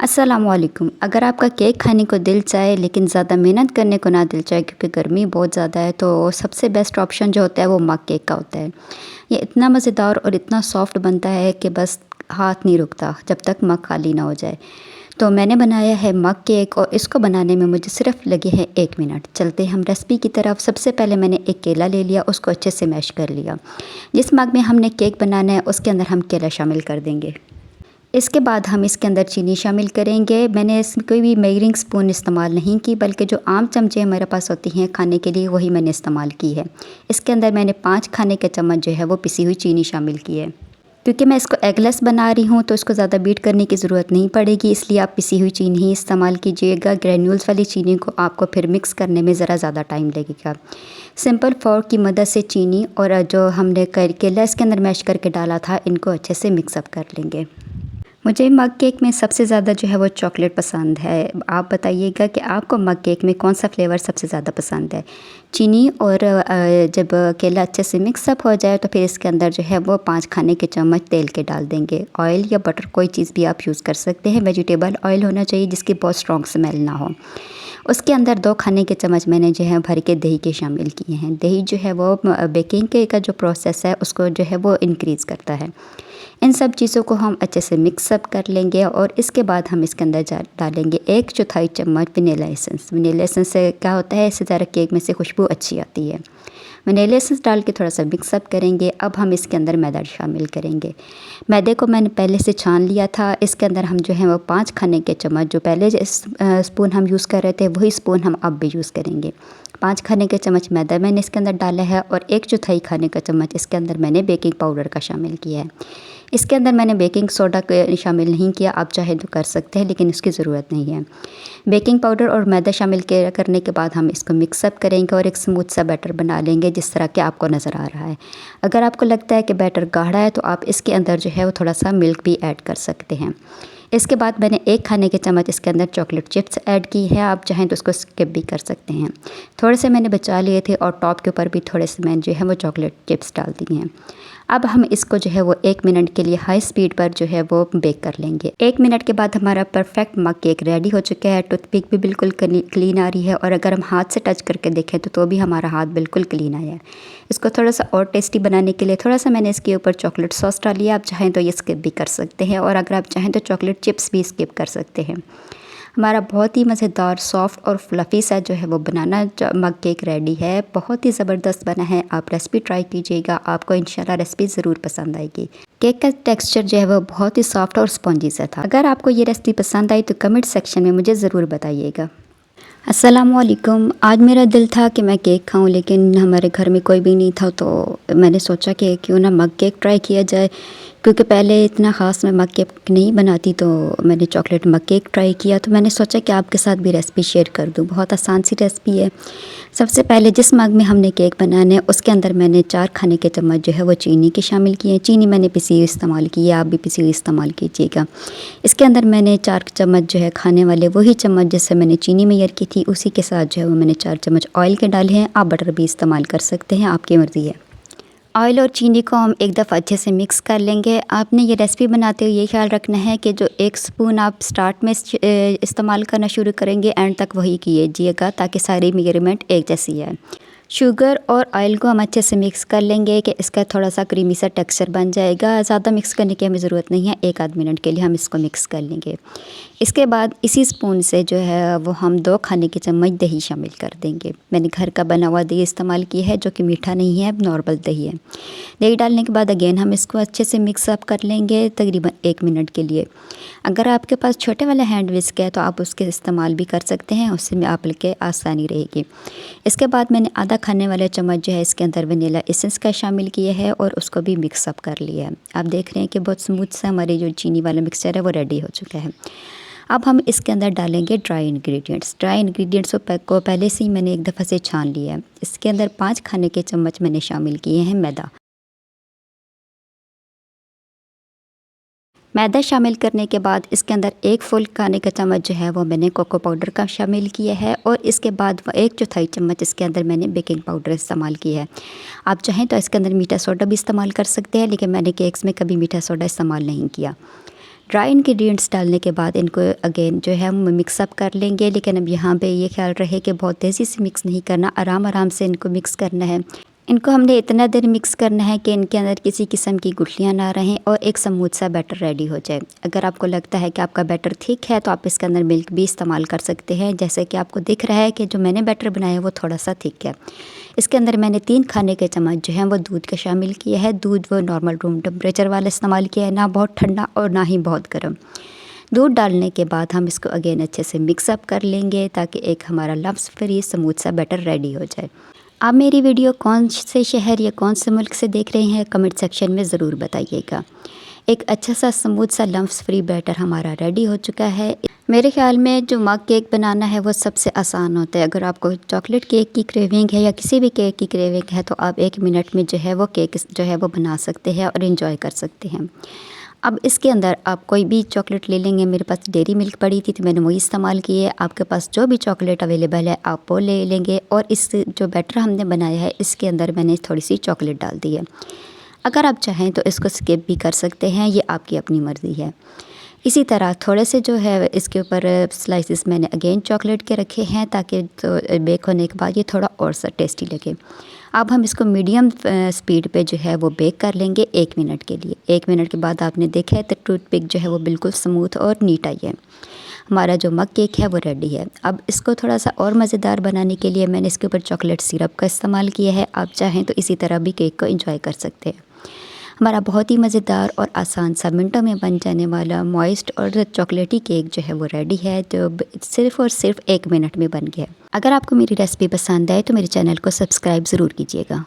अस्सलामुअलैकुम। अगर आपका केक खाने को दिल चाहे लेकिन ज़्यादा मेहनत करने को ना दिल चाहे क्योंकि गर्मी बहुत ज़्यादा है, तो सबसे बेस्ट ऑप्शन जो होता है वो मग केक का होता है। ये इतना मज़ेदार और इतना सॉफ्ट बनता है कि बस हाथ नहीं रुकता जब तक मग खाली ना हो जाए। तो मैंने बनाया है मग केक और इसको बनाने में मुझे सिर्फ लगे हैं 1 मिनट। चलते हम रेसिपी की तरफ। सबसे पहले मैंने एक केला ले लिया, उसको अच्छे से मैश कर लिया। जिस मग में हमने केक बनाना है उसके अंदर हम केला शामिल कर देंगे। इसके बाद हम इसके अंदर चीनी शामिल करेंगे। मैंने इसमें कोई भी मेजरिंग स्पून इस्तेमाल नहीं की, बल्कि जो आम चमचे हमारे पास होती हैं खाने के लिए वही मैंने इस्तेमाल की है। इसके अंदर मैंने 5 खाने के चम्मच जो है वो पिसी हुई चीनी शामिल की है। क्योंकि मैं इसको एगलेस बना रही हूँ तो इसको ज़्यादा बीट करने की ज़रूरत नहीं पड़ेगी, इसलिए आप पिसी हुई चीनी ही इस्तेमाल कीजिएगा। ग्रैन्यूल्स वाली चीनी को आपको फिर मिक्स करने में ज़रा ज़्यादा टाइम लगेगा। सिंपल फोर्क की मदद से चीनी और जो हमने केला इसके अंदर मैश करके डाला था, इनको अच्छे से मिक्सअप कर लेंगे। मुझे मग केक में सबसे ज़्यादा जो है वो चॉकलेट पसंद है। आप बताइएगा कि आपको मग केक में कौन सा फ्लेवर सबसे ज़्यादा पसंद है। चीनी और जब केला अच्छे से मिक्सअप हो जाए तो फिर इसके अंदर जो है वो 5 खाने के चम्मच तेल के डाल देंगे। ऑयल या बटर कोई चीज़ भी आप यूज़ कर सकते हैं। वेजिटेबल ऑयल होना चाहिए जिसकी बहुत स्ट्रॉन्ग स्मेल ना हो। उसके अंदर 2 खाने के चम्मच मैंने जो है भर के दही के शामिल किए हैं। दही जो है वो बेकिंग के का जो प्रोसेस है उसको जो है वो इंक्रीज़ करता है। इन सब चीज़ों को हम अच्छे से मिक्सअप कर लेंगे और इसके बाद हम इसके अंदर डालेंगे 1/4 चम्मच वनीला एसेंस। वनीला एसेंस से क्या होता है, इससे ज़रा केक में से खुशबू अच्छी आती है। वनीला एसेंस डाल के थोड़ा सा मिक्सअप करेंगे। अब हम इसके अंदर मैदा शामिल करेंगे। मैदे को मैंने पहले से छान लिया था। इसके अंदर हम जो है वो 5 खाने के चम्मच, जो पहले स्पून हम यूज़ कर रहे थे वही स्पून हम अब भी यूज़ करेंगे। 5 खाने के चम्मच मैदा मैंने इसके अंदर डाला है और 1/4 खाने का चम्मच इसके अंदर मैंने बेकिंग पाउडर का शामिल किया है। इसके अंदर मैंने बेकिंग सोडा को शामिल नहीं किया, आप चाहे तो कर सकते हैं लेकिन इसकी ज़रूरत नहीं है। बेकिंग पाउडर और मैदा शामिल करने के बाद हम इसको मिक्सअप करेंगे और एक स्मूथ सा बैटर बना लेंगे जिस तरह के आपको नज़र आ रहा है। अगर आपको लगता है कि बैटर गाढ़ा है तो आप इसके अंदर जो है वो थोड़ा सा मिल्क भी ऐड कर सकते हैं। इसके बाद मैंने 1 खाने के चम्मच इसके अंदर चॉकलेट चिप्स ऐड की है, आप चाहें तो उसको स्किप भी कर सकते हैं। थोड़े से मैंने बचा लिए थे और टॉप के ऊपर भी थोड़े से मैंने जो है वो चॉकलेट चिप्स डाल दिए हैं। अब हम इसको जो है वो 1 मिनट के लिए हाई स्पीड पर जो है वो बेक कर लेंगे। 1 मिनट के बाद हमारा परफेक्ट मग केक रेडी हो चुका है। टूथपिक भी बिल्कुल क्लीन आ रही है और अगर हम हाथ से टच करके देखें तो भी हमारा हाथ बिल्कुल क्लीन आया है। इसको थोड़ा सा और टेस्टी बनाने के लिए थोड़ा सा मैंने इसके ऊपर चॉकलेट सॉस डाली है, आप चाहें तो ये स्किप भी कर सकते हैं और अगर आप चाहें तो चॉकलेट चिप्स भी स्किप कर सकते हैं। हमारा बहुत ही मज़ेदार सॉफ्ट और फ्लफ़ी सा जो है वो बनाना मग केक रेडी है। बहुत ही ज़बरदस्त बना है, आप रेसिपी ट्राई कीजिएगा, आपको इंशाल्लाह रेसिपी ज़रूर पसंद आएगी। केक का टेक्सचर जो है वो बहुत ही सॉफ्ट और स्पॉन्जी सा था। अगर आपको ये रेसिपी पसंद आई तो कमेंट सेक्शन में मुझे ज़रूर बताइएगा। अस्सलामुअलैकुम। आज मेरा दिल था कि मैं केक खाऊं लेकिन हमारे घर में कोई भी नहीं था, तो मैंने सोचा कि क्यों ना मग केक ट्राई किया जाए। क्योंकि पहले इतना ख़ास मैं मग केक नहीं बनाती, तो मैंने चॉकलेट मग केक ट्राई किया। तो मैंने सोचा कि आपके साथ भी रेसिपी शेयर कर दूं। बहुत आसान सी रेसिपी है। सबसे पहले जिस मग में हमने केक बनाना है उसके अंदर मैंने 4 खाने के चम्मच जो है वो चीनी के शामिल किए हैं। चीनी मैंने पिसी हुई इस्तेमाल की है, आप भी पिसी हुई इस्तेमाल कीजिएगा। इसके अंदर मैंने 4 चम्मच जो है खाने वाले वही चम्मच जिससे मैंने चीनी मेजर की थी, उसी के साथ जो है वो मैंने 4 चम्मच ऑयल के डाले हैं। आप बटर भी इस्तेमाल कर सकते हैं, आपकी मर्ज़ी है। ऑयल और चीनी को हम एक दफ़ा अच्छे से मिक्स कर लेंगे। आपने ये रेसिपी बनाते हुए ये ख्याल रखना है कि जो 1 स्पून आप स्टार्ट में इस्तेमाल करना शुरू करेंगे एंड तक वही कीजिएगा ताकि सारी मेजरमेंट एक जैसी है। शुगर और ऑयल को हम अच्छे से मिक्स कर लेंगे कि इसका थोड़ा सा क्रीमी सा टेक्सचर बन जाएगा। ज़्यादा मिक्स करने की हमें ज़रूरत नहीं है, 1 आध मिनट के लिए हम इसको मिक्स कर लेंगे। इसके बाद इसी स्पून से जो है वो हम 2 खाने के चम्मच दही शामिल कर देंगे। मैंने घर का बना हुआ दही इस्तेमाल किया है जो कि मीठा नहीं है, नॉर्मल दही है। दही डालने के बाद अगेन हम इसको अच्छे से मिक्स अप कर लेंगे तकरीबन 1 मिनट के लिए। अगर आपके पास छोटे वाला हैंड विस्क है तो आप उसके इस्तेमाल भी कर सकते हैं, उससे में आप के आसानी रहेगी। इसके बाद मैंने आधा खाने वाला चम्मच जो है इसके अंदर वनीला एसेंस का शामिल किया है और उसको भी मिक्स अप कर लिया है। आप देख रहे हैं कि बहुत स्मूथ सा हमारी जो चीनी वाला मिक्सचर है वो रेडी हो चुका है। अब हम इसके अंदर डालेंगे ड्राई इंग्रेडिएंट्स। ड्राई इंग्रेडिएंट्स को पहले से ही मैंने एक दफ़ा से छान लिया है। इसके अंदर 5 खाने के चम्मच मैंने शामिल किए हैं मैदा। मैदा शामिल करने के बाद इसके अंदर 1 फुल खाने का चम्मच जो है वो मैंने कोको पाउडर का शामिल किया है और इसके बाद 1/4 चम्मच इसके अंदर मैंने बेकिंग पाउडर इस्तेमाल किया है। आप चाहें तो इसके अंदर मीठा सोडा भी इस्तेमाल कर सकते हैं, लेकिन मैंने केक्स में कभी मीठा सोडा इस्तेमाल नहीं किया। ड्राई इंग्रेडिएंट्स डालने के बाद इनको अगेन जो है हम मिक्सअप कर लेंगे, लेकिन अब यहाँ पे ये ख्याल रहे कि बहुत तेज़ी से मिक्स नहीं करना, आराम आराम से इनको मिक्स करना है। इनको हमने इतना देर मिक्स करना है कि इनके अंदर किसी किस्म की गुठलियाँ ना रहें और एक स्मूथ सा बैटर रेडी हो जाए। अगर आपको लगता है कि आपका बैटर थिक है तो आप इसके अंदर मिल्क भी इस्तेमाल कर सकते हैं। जैसे कि आपको दिख रहा है कि जो मैंने बैटर बनाया है वो थोड़ा सा थिक है। इसके अंदर मैंने 3 खाने के चम्मच जो हैं वो दूध का शामिल किया है। दूध वो नॉर्मल रूम टेम्परेचर वाला इस्तेमाल किया है, ना बहुत ठंडा और ना ही बहुत गर्म। दूध डालने के बाद हम इसको अगेन अच्छे से मिक्सअप कर लेंगे ताकि एक हमारा लम्स फ्री स्मूथ सा बैटर रेडी हो जाए। आप मेरी वीडियो कौन से शहर या कौन से मुल्क से देख रहे हैं कमेंट सेक्शन में ज़रूर बताइएगा। एक अच्छा सा स्मूथ सा लम्स फ्री बैटर हमारा रेडी हो चुका है। मेरे ख्याल में जो मग केक बनाना है वो सबसे आसान होता है। अगर आपको चॉकलेट केक की क्रेविंग है या किसी भी केक की क्रेविंग है तो आप 1 मिनट में जो है वो केक जो है वो बना सकते हैं और इन्जॉय कर सकते हैं। अब इसके अंदर आप कोई भी चॉकलेट ले लेंगे। मेरे पास डेयरी मिल्क पड़ी थी तो मैंने वही इस्तेमाल की है। आपके पास जो भी चॉकलेट अवेलेबल है आप वो ले लेंगे और इस जो बैटर हमने बनाया है इसके अंदर मैंने थोड़ी सी चॉकलेट डाल दी है। अगर आप चाहें तो इसको स्किप भी कर सकते हैं, ये आपकी अपनी मर्ज़ी है। इसी तरह थोड़े से जो है इसके ऊपर स्लाइसेस मैंने अगेन चॉकलेट के रखे हैं ताकि तो बेक होने के बाद ये थोड़ा और सा टेस्टी लगे। अब हम इसको मीडियम स्पीड पे जो है वो बेक कर लेंगे 1 मिनट के लिए। 1 मिनट के बाद आपने देखा है तो टूथपिक जो है वो बिल्कुल स्मूथ और नीट आई है। हमारा जो मग केक है वो रेडी है। अब इसको थोड़ा सा और मज़ेदार बनाने के लिए मैंने इसके ऊपर चॉकलेट सिरप का इस्तेमाल किया है। आप चाहें तो इसी तरह भी केक को एंजॉय कर सकते हैं। हमारा बहुत ही मज़ेदार और आसान सा मिनटों में बन जाने वाला मॉइस्ट और चॉकलेटी केक जो है वो रेडी है, जो सिर्फ़ और सिर्फ 1 मिनट में बन गया। अगर आपको मेरी रेसिपी पसंद आए तो मेरे चैनल को सब्सक्राइब ज़रूर कीजिएगा।